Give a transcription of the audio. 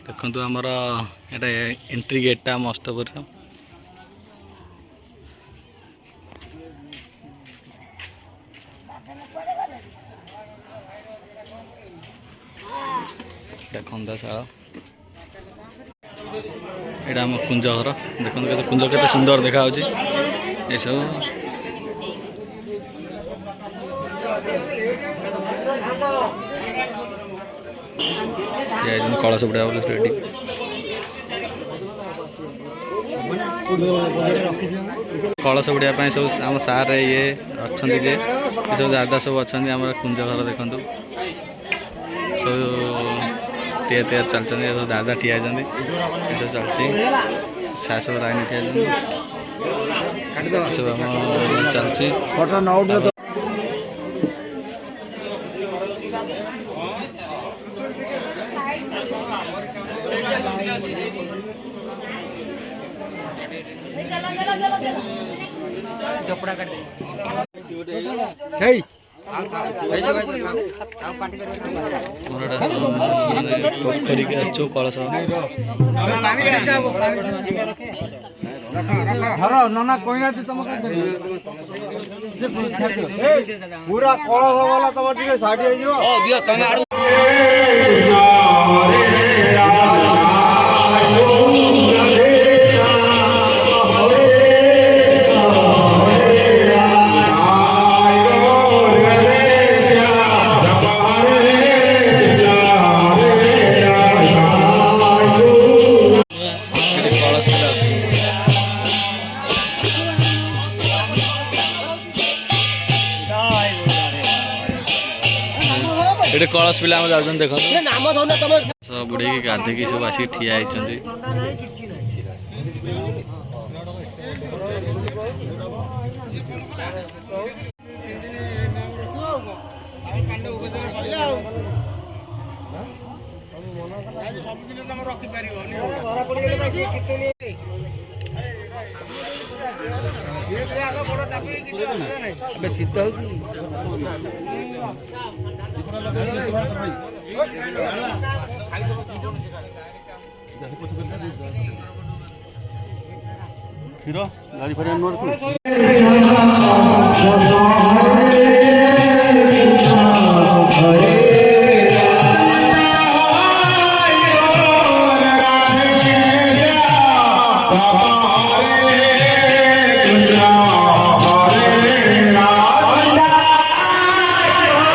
देखु आमर एटा एंट्री गेटा मस्तपुर खंदाशाला यहाँ आम कुंज घर देखते कुंज के सुंदर देखा ये सब कलश बुड़ा रेडी कलश बुड़ाई सब आम सार ये अच्छा जे सब दादा सब अच्छा आम कुंज घर देखु सब तैयार चलते दादा ठिया सब चलती सास लाइन ठिया सब चलती पोखरी के आसु कलश पूरा कलश वाला तुम साड़ी ये कलश पिला जाऊँ देख सब बुढ़े गाधे सब आसिक ठिया होती शीत क्षीर गाड़ी फरिया